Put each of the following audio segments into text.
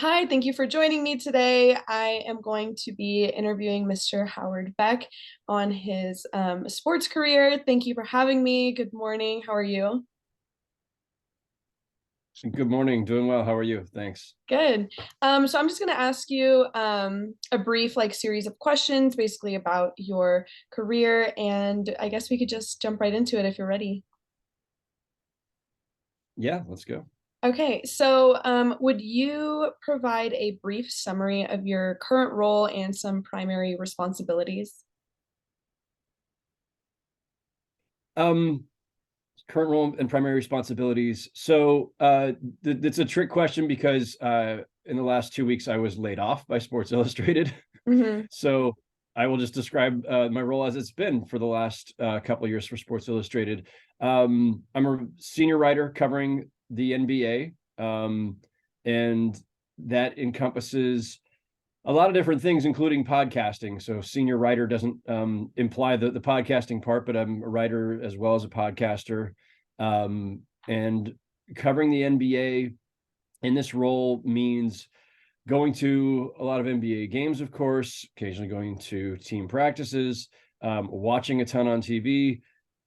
Hi, thank you for joining me today. I am going to be interviewing Mr. Howard Beck on his sports career. Thank you for having me. Good morning. How are you? Good morning. Doing well. How are you? Thanks. Good. So I'm just going to ask you a brief series of questions basically about your career, and I guess we could just jump right into it if you're ready. Yeah, let's go. Okay, so would you provide a brief summary of your current role and some primary responsibilities? Um, Current role and primary responsibilities. It's a trick question because in the last 2 weeks I was laid off by Sports Illustrated. Hmm. So I will just describe my role as it's been for the last couple of years for Sports Illustrated. I'm a senior writer covering the NBA, and that encompasses a lot of different things, including podcasting. So senior writer doesn't imply the podcasting part, but I'm a writer as well as a podcaster. And covering the NBA in this role means going to a lot of NBA games, of course, occasionally going to team practices, watching a ton on TV,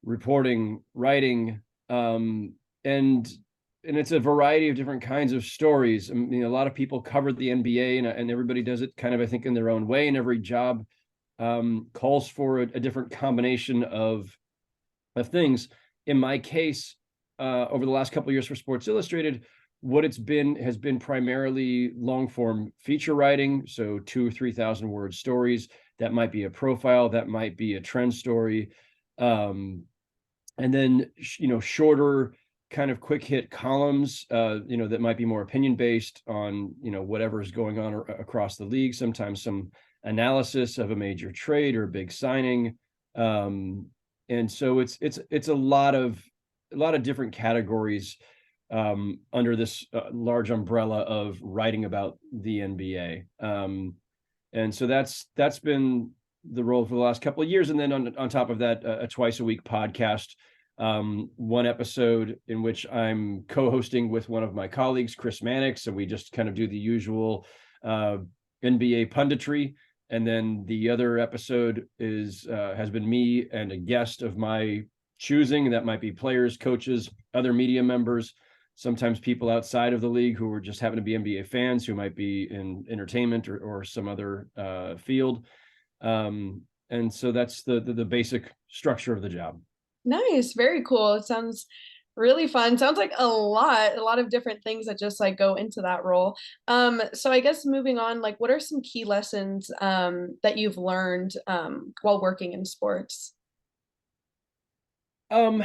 reporting, writing, and it's a variety of different kinds of stories. I mean, a lot of people cover the NBA, and everybody does it kind of, I think, in their own way. And every job calls for a different combination of things. In my case, over the last couple of years for Sports Illustrated, what it's been has been primarily long form feature writing, so 2 or 3 thousand word stories. That might be a profile, that might be a trend story, and then shorter kind of quick hit columns, that might be more opinion based on whatever is going on across the league. Sometimes some analysis of a major trade or a big signing, and so it's a lot of different categories under this large umbrella of writing about the NBA. And so that's been the role for the last couple of years. And then on top of that, a twice a week podcast, one episode in which I'm co-hosting with one of my colleagues, Chris Mannix, and we just kind of do the usual NBA punditry. And then the other episode has been me and a guest of my choosing. That might be players, coaches, other media members, sometimes people outside of the league who are just happen to be NBA fans, who might be in entertainment or some other field. And so that's the basic structure of the job. Nice, very cool. It sounds really fun. Sounds like a lot of different things that just go into that role. So I guess moving on, what are some key lessons that you've learned while working in sports? Um,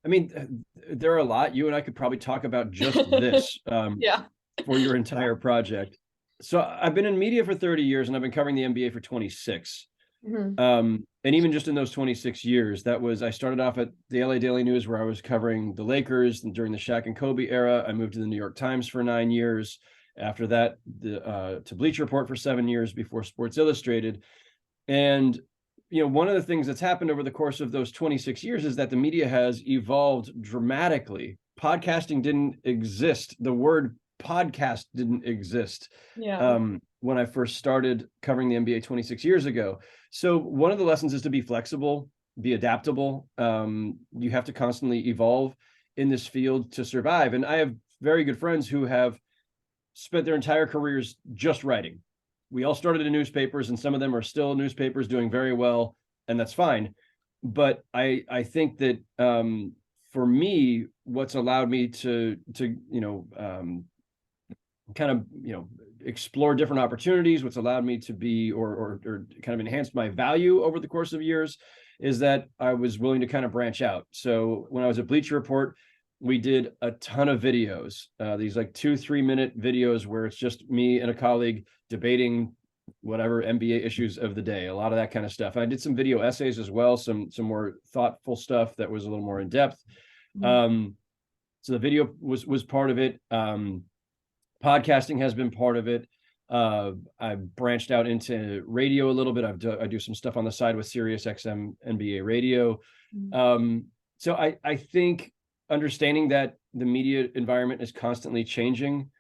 I mean, there are a lot. You and I could probably talk about just this Yeah. for your entire project. So I've been in media for 30 years and I've been covering the NBA for 26. Hmm. And even just in those 26 years, I started off at the LA Daily News, where I was covering the Lakers. And during the Shaq and Kobe era, I moved to the New York Times for 9 years. After that, to Bleacher Report for 7 years before Sports Illustrated. And one of the things that's happened over the course of those 26 years is that the media has evolved dramatically. Podcasting didn't exist. The word podcast didn't exist Yeah. when I first started covering the NBA 26 years ago. So one of the lessons is to be flexible, be adaptable. You have to constantly evolve in this field to survive. And I have very good friends who have spent their entire careers just writing. We all started in newspapers, and some of them are still newspapers doing very well, and that's fine. But I think that for me, what's allowed me to kind of explore different opportunities, what's allowed me to be or kind of enhanced my value over the course of years, is that I was willing to kind of branch out. So when I was at Bleacher Report, we did a ton of videos, these 2-3 minute videos where it's just me and a colleague debating whatever NBA issues of the day, a lot of that kind of stuff. And I did some video essays as well, some more thoughtful stuff that was a little more in depth. Mhm. So the video was part of it. Podcasting has been part of it. I've branched out into radio a little bit. I do some stuff on the side with Sirius XM NBA radio. So I think understanding that the media environment is constantly changing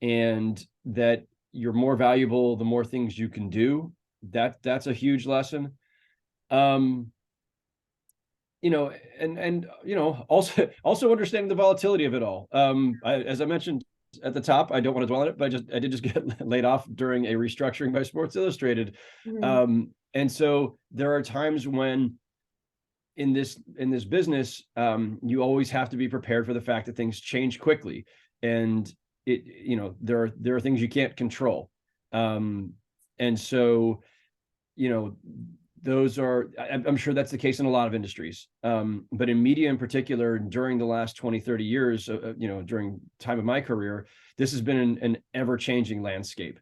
and that you're more valuable the more things you can do. That's a huge lesson. Um, and also understanding the volatility of it all. As I mentioned at the top, I don't want to dwell on it, but I did just get laid off during a restructuring by Sports Illustrated. Mhm. And so there are times when in this business, you always have to be prepared for the fact that things change quickly, and there are things you can't control. And so, you know, I'm sure that's the case in a lot of industries. But in media in particular, during the last 20, 30 years, during time of my career, this has been an ever-changing landscape.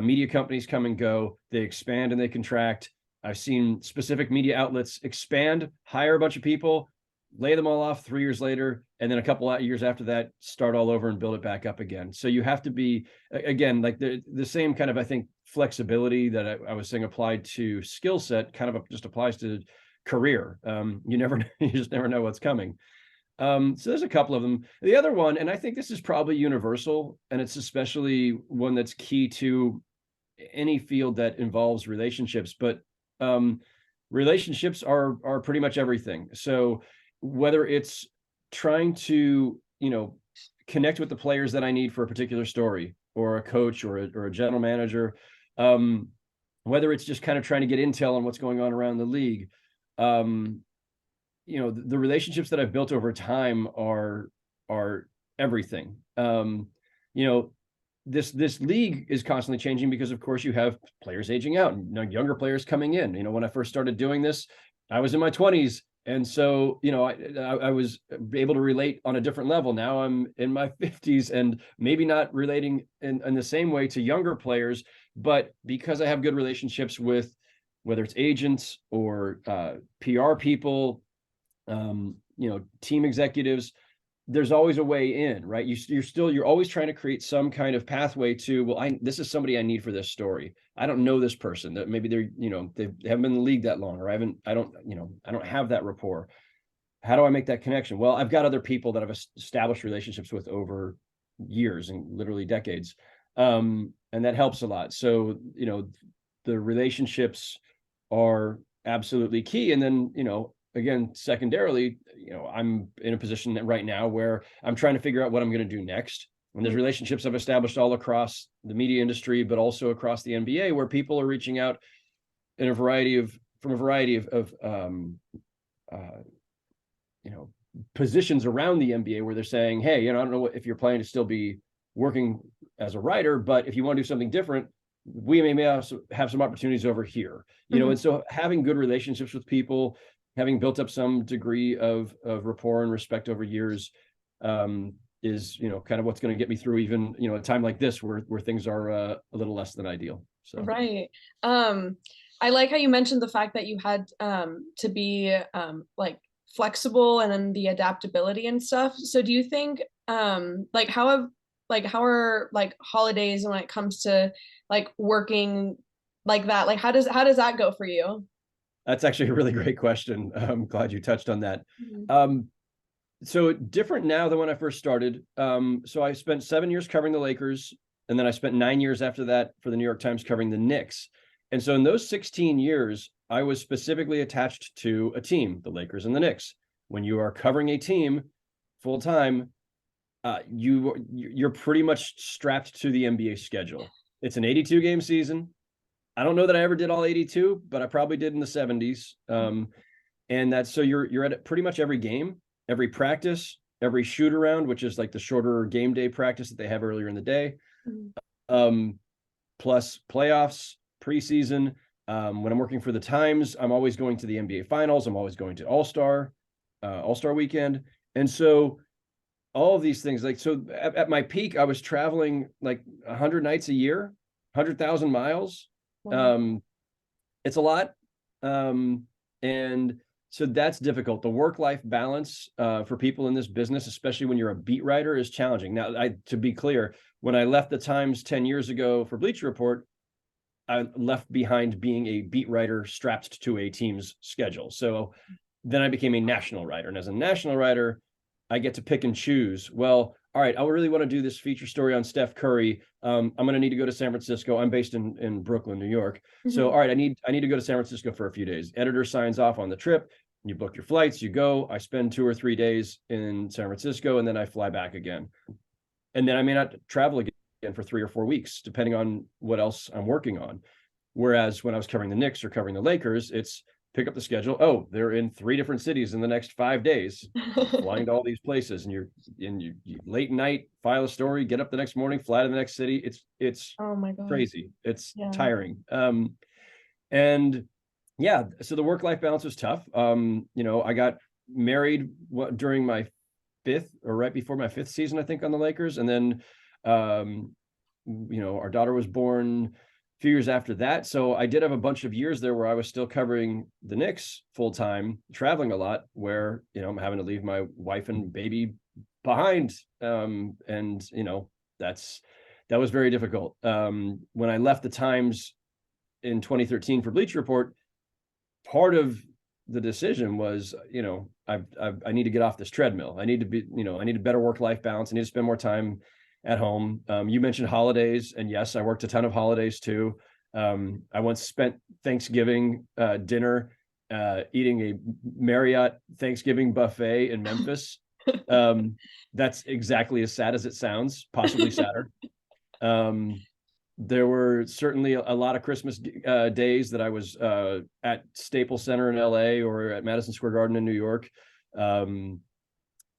Media companies come and go, they expand and they contract. I've seen specific media outlets expand, hire a bunch of people, lay them all off 3 years later, and then a couple of years after that, start all over and build it back up again. So you have to be, again, like the same kind of, I think, flexibility that I was saying applied to skill set kind of just applies to career. You just never know what's coming. So there's a couple of them. The other one, and I think this is probably universal, and it's especially one that's key to any field that involves relationships, but relationships are pretty much everything. So whether it's trying to, connect with the players that I need for a particular story, or a coach, or a general manager, whether it's just kind of trying to get intel on what's going on around the league, the relationships that I've built over time are everything. This league is constantly changing because, of course, you have players aging out and younger players coming in. When I first started doing this, I was in my 20s. And so, I was able to relate on a different level. Now I'm in my 50s and maybe not relating in the same way to younger players, but because I have good relationships with whether it's agents or PR people, team executives, there's always a way in, right? You're always trying to create some kind of pathway to, well, this is somebody I need for this story. I don't know this person, that maybe they haven't been in the league that long, or I don't have that rapport. How do I make that connection? Well, I've got other people that I've established relationships with over years and literally decades. And that helps a lot. So, the relationships are absolutely key. And then, again, secondarily, I'm in a position right now where I'm trying to figure out what I'm going to do next. And there's relationships I've established all across the media industry, but also across the NBA, where people are reaching out from a variety of positions around the NBA, where they're saying, hey, I don't know if you're planning to still be working as a writer, but if you want to do something different, we may have some opportunities over here. And so having good relationships with people, having built up some degree of rapport and respect over years, is kind of what's going to get me through even a time like this where things are a little less than ideal. So Right. I like how you mentioned the fact that you had to be like flexible, and then the adaptability and stuff. So do you think how are like holidays when it comes to like working like that? Like how does that go for you? that's actually a really great question. I'm glad you touched on that. Mhm. So different now than when I first started. So I spent 7 years covering the Lakers, and then I spent 9 years after that for the New York Times covering the Knicks. And so in those 16 years, I was specifically attached to a team, the Lakers and the Knicks. When you are covering a team full time, you're pretty much strapped to the NBA schedule. It's an 82 game season. I don't know that I ever did all 82, but I probably did in the 70s. And that's, so you're at pretty much every game, every practice, every shoot around, which is like the shorter game day practice that they have earlier in the day. Um, Plus playoffs, preseason. When I'm working for the Times, I'm always going to the NBA Finals. I'm always going to All-Star weekend. And so all of these things, like, so at my peak, I was traveling like 100 nights a year, 100,000 miles. Wow. It's a lot. And so that's difficult. The work-life balance for people in this business, especially when you're a beat writer, is challenging. Now, to be clear, when I left the Times 10 years ago for Bleacher Report, I left behind being a beat writer strapped to a team's schedule. So then I became a national writer. And as a national writer, I get to pick and choose. Well, all right, I really want to do this feature story on Steph Curry. I'm going to need to go to San Francisco. I'm based in Brooklyn, New York. So, Mhm. all right, I need to go to San Francisco for a few days. Editor signs off on the trip. You book your flights, you go. I spend 2 or 3 days in San Francisco, and then I fly back again. And then I may not travel again for 3 or 4 weeks, depending on what else I'm working on. Whereas when I was covering the Knicks or covering the Lakers, it's pick up the schedule. Oh, they're in 3 different cities in the next 5 days. I'm flying to all these places, and you late night file a story, get up the next morning, fly to the next city. It's Oh my God. crazy. It's Yeah. tiring. And yeah, so the work life balance was tough. I got married during my fifth or right before my fifth season, I think, on the Lakers, and then um, our daughter was born a few years after that. So I did have a bunch of years there where I was still covering the Knicks full time, traveling a lot, where I'm having to leave my wife and baby behind, and that was very difficult. When I left the Times in 2013 for Bleacher Report, part of the decision was, I need to get off this treadmill. I need to be, I need a better work-life balance. I need to spend more time at home. You mentioned holidays, and yes, I worked a ton of holidays too. I once spent Thanksgiving dinner eating a Marriott Thanksgiving buffet in Memphis. That's exactly as sad as it sounds, possibly sadder. Um, there were certainly a lot of Christmas days that I was at Staples Center in LA or at Madison Square Garden in New York. Um,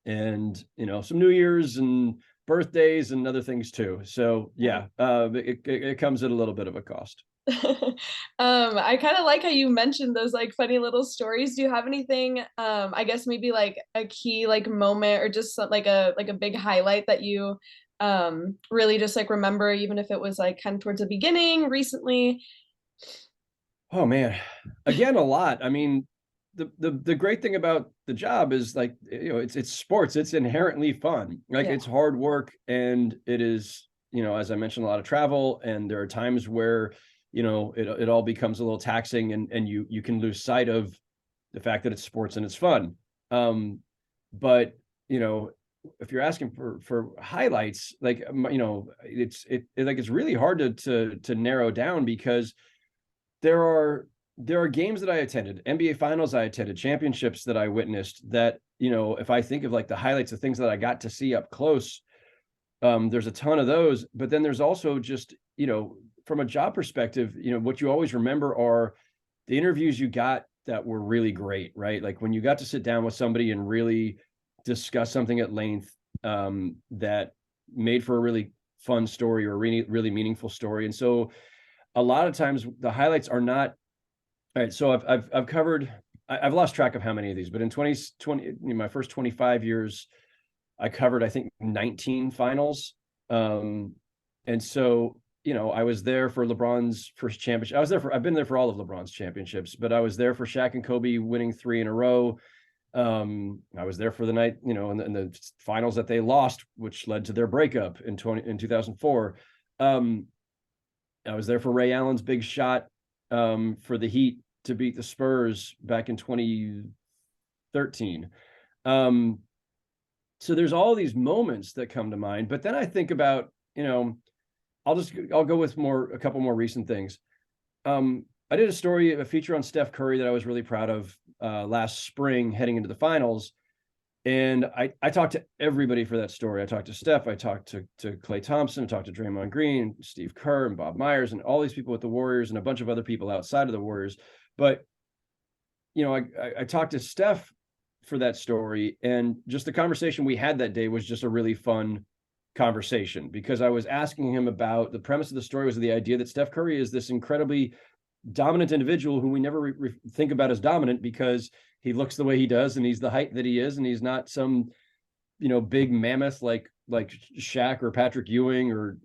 and, some New Year's and birthdays and other things too. So Yeah. yeah, it comes at a little bit of a cost. I kind of like how you mentioned those like funny little stories. Do you have anything, I guess maybe like a key like moment or just like a big highlight that you really just like remember, even if it was like kind of towards the beginning, recently? Oh man, again, a lot. I mean, the great thing about the job is, like, it's sports. It's inherently fun. Like, Yeah. it's hard work, and it is, as I mentioned, a lot of travel, and there are times where it all becomes a little taxing, and you can lose sight of the fact that it's sports and it's fun. But if you're asking for highlights, like, it's really hard to narrow down, because there are games that I attended, NBA finals I attended, championships that I witnessed, that, if I think of like the highlights of things that I got to see up close, there's a ton of those. But then there's also just, from a job perspective, what you always remember are the interviews you got that were really great, right? Like when you got to sit down with somebody and really discuss something at length, that made for a really fun story or a really, really meaningful story. And so a lot of times the highlights are not, all right. So I've covered, I've lost track of how many of these, but in 2020, my first 25 years, I covered, I think, 19 finals. And so, I was there for LeBron's first championship. I've been there for all of LeBron's championships, but I was there for Shaq and Kobe winning 3 in a row. I was there for the night, in the finals that they lost, which led to their breakup in 2004. I was there for Ray Allen's big shot, for the Heat to beat the Spurs back in 2013. Um, so there's all these moments that come to mind, but then I think about, I'll go with a couple more recent things. I did a feature on Steph Curry that I was really proud of last spring, heading into the finals. And I talked to everybody for that story. I talked to Steph, I talked to Klay Thompson, I talked to Draymond Green, Steve Kerr, and Bob Myers, and all these people with the Warriors, and a bunch of other people outside of the Warriors. But I talked to Steph for that story, and just the conversation we had that day was just a really fun conversation, because I was asking him about the premise of the story was the idea that Steph Curry is this incredibly dominant individual who we never think about as dominant, because he looks the way he does, and he's the height that he is, and he's not some big mammoth like Shaq or Patrick Ewing or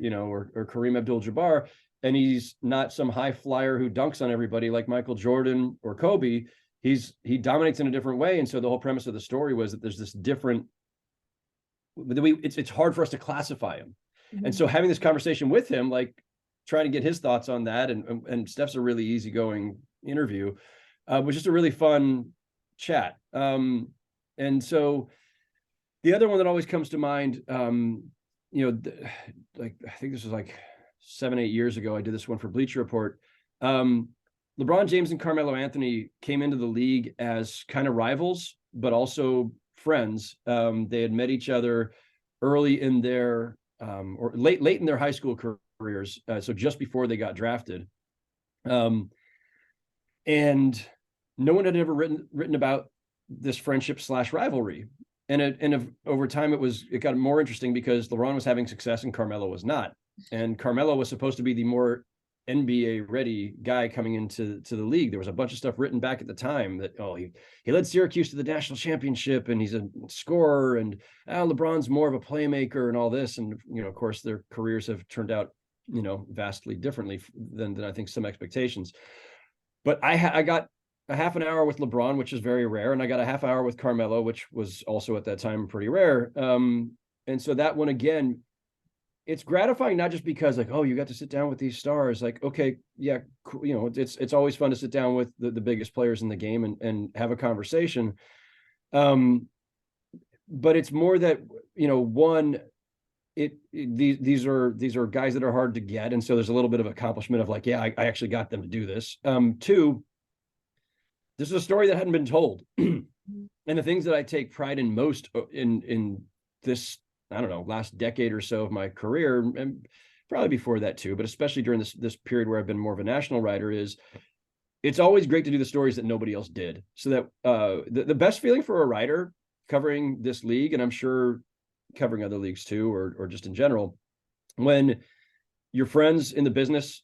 or Kareem Abdul-Jabbar, and he's not some high flyer who dunks on everybody like Michael Jordan or Kobe. He dominates in a different way. And so the whole premise of the story was that there's this different, it's hard for us to classify him. Mm-hmm. And so having this conversation with him, like trying to get his thoughts on that, and Steph's a really easygoing interview, was just a really fun chat. And so The other one that always comes to mind, like I think this was like 7, 8 years ago. I did this one for Bleacher Report. Um, LeBron James and Carmelo Anthony came into the league as kind of rivals, but also friends. They had met each other early in their or late in their high school careers, so just before they got drafted. And no one had ever written about this friendship slash rivalry. And over time, it got more interesting because LeBron was having success and Carmelo was not. And Carmelo was supposed to be the more NBA ready guy coming into the league. There was a bunch of stuff written back at the time that, oh, he led Syracuse to the national championship and he's a scorer, and LeBron's more of a playmaker and all this. And, of course, their careers have turned out, vastly differently than I think some expectations. But I got a half an hour with LeBron, which is very rare, and I got a half hour with Carmelo, which was also at that time pretty rare. And so that one, again, it's gratifying not just because like, oh, you got to sit down with these stars. Like, okay, yeah, cool. It's always fun to sit down with the biggest players in the game and have a conversation. But it's more that, one, these are guys that are hard to get, and so there's a little bit of accomplishment of like, yeah, I actually got them to do this. Two, this is a story that hadn't been told. And the things that I take pride in most in this, I don't know, last decade or so of my career, and probably before that too, but especially during this period where I've been more of a national writer, is it's always great to do the stories that nobody else did. So that the best feeling for a writer covering this league, and I'm sure covering other leagues too, or just in general, when your friends in the business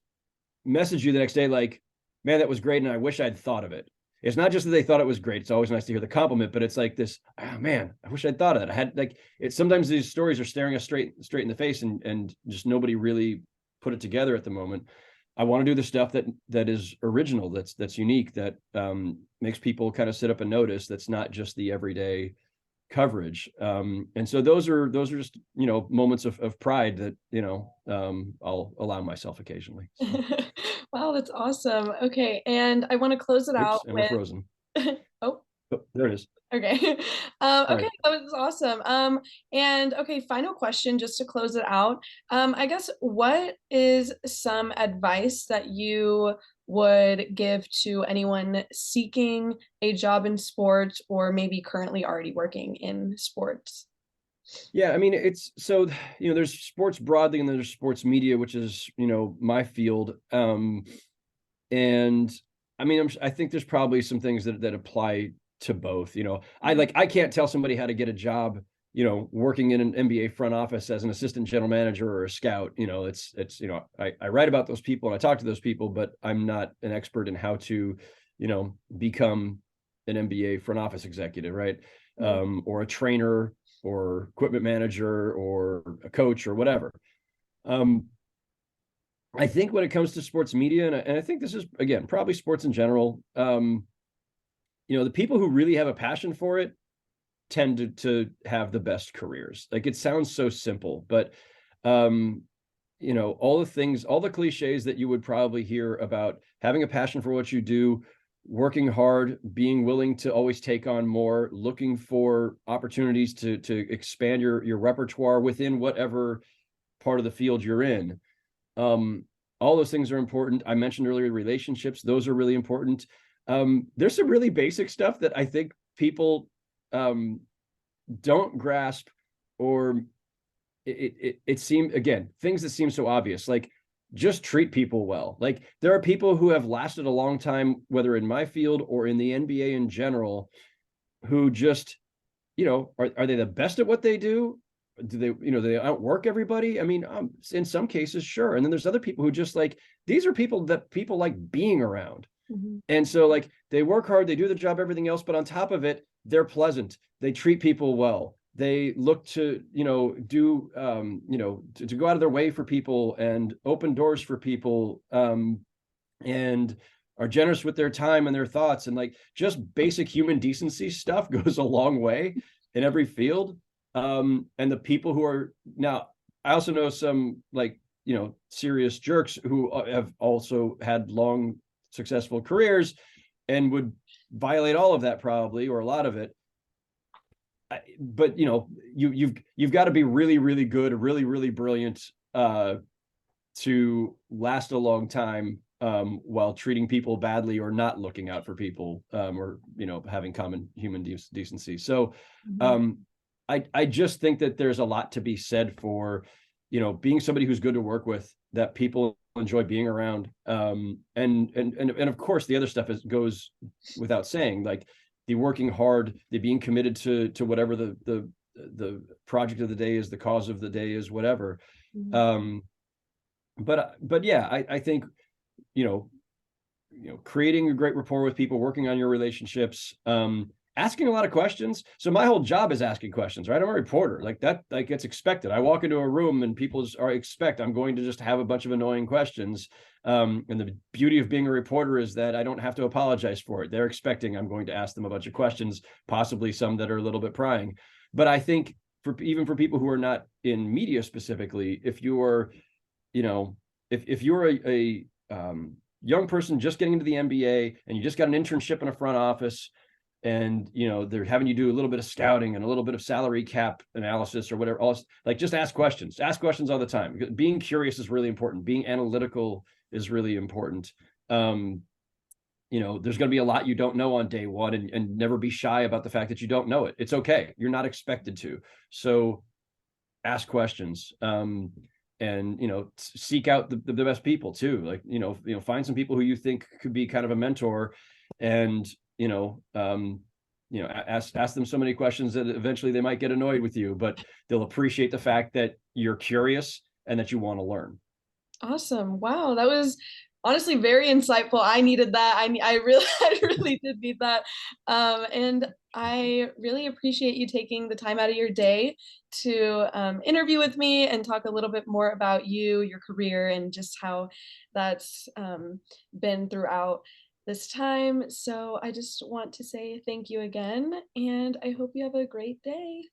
message you the next day like, man, that was great and I wish I'd thought of it. It's not just that they thought it was great. It's always nice to hear the compliment, but it's like this, oh man, I wish I'd thought of that. I had like, it's sometimes these stories are staring us straight in the face, and just nobody really put it together at the moment. I want to do the stuff that is original, that's unique, that makes people kind of sit up and notice, that's not just the everyday coverage. And so those are just, moments of pride that, I'll allow myself occasionally. So. Wow, that's awesome. Okay, and I want to close it Oops, out and we're with frozen. oh, Oh, there it is. okay. Okay, Sorry. that was awesome. And okay, final question just to close it out. I guess what is some advice that you would give to anyone seeking a job in sports or maybe currently already working in sports? Yeah, I mean, it's so, there's sports broadly and there's sports media, which is, my field. And I mean, I think there's probably some things that apply to both. I can't tell somebody how to get a job, working in an NBA front office as an assistant general manager or a scout. I write about those people and I talk to those people, but I'm not an expert in how to, become an NBA front office executive, right? Or a trainer or equipment manager or a coach or whatever. I think when it comes to sports media, and I think this is, again, probably sports in general, the people who really have a passion for it tend to have the best careers. Like, it sounds so simple, but all the cliches that you would probably hear about having a passion for what you do, working hard, being willing to always take on more, looking for opportunities to expand your repertoire within whatever part of the field you're in. All those things are important. I mentioned earlier relationships; those are really important. There's some really basic stuff that I think people don't grasp, or it seems, again, things that seem so obvious, like just treat people well. Like, there are people who have lasted a long time, whether in my field or in the NBA in general, who just, are they the best at what they do? Do they outwork everybody? I mean, in some cases, sure. And then there's other people who just like, these are people that people like being around. Mm-hmm. And so like, they work hard, they do the job, everything else, but on top of it, they're pleasant. They treat people well. They look to, do, to go out of their way for people and open doors for people, and are generous with their time and their thoughts, and like just basic human decency stuff goes a long way in every field. And the people who are now, I also know some like, serious jerks who have also had long, successful careers and would violate all of that probably, or a lot of it. but you've got to be really, really good, really, really brilliant to last a long time while treating people badly or not looking out for people or having common human decency. So Mhm. um, I just think that there's a lot to be said for being somebody who's good to work with, that people enjoy being around, and of course the other stuff goes without saying, like the working hard, the being committed to whatever the project of the day is, the cause of the day is, whatever. Mhm. um but yeah, I think you know creating a great rapport with people, working on your relationships, asking a lot of questions. So my whole job is asking questions, right? I'm a reporter, like that, like it's expected. I walk into a room and people are expect I'm going to just have a bunch of annoying questions. And the beauty of being a reporter is that I don't have to apologize for it. They're expecting I'm going to ask them a bunch of questions, possibly some that are a little bit prying. But I think even for people who are not in media specifically, if you're you know, if you're a young person just getting into the NBA and you just got an internship in a front office, and they're having you do a little bit of scouting and a little bit of salary cap analysis or whatever else, like just ask questions all the time. Being curious is really important. Being analytical is really important. um there's going to be a lot you don't know on day one, and never be shy about the fact that you don't know it. It's okay, you're not expected to. So ask questions, and seek out the best people too, like find some people who you think could be kind of a mentor, and ask them so many questions that eventually they might get annoyed with you, but they'll appreciate the fact that you're curious and that you want to learn. Awesome. Wow, that was honestly very insightful. I needed that. I really I really did need that. And I really appreciate you taking the time out of your day to interview with me and talk a little bit more about you, your career, and just how that's been throughout this time. So I just want to say thank you again, and I hope you have a great day.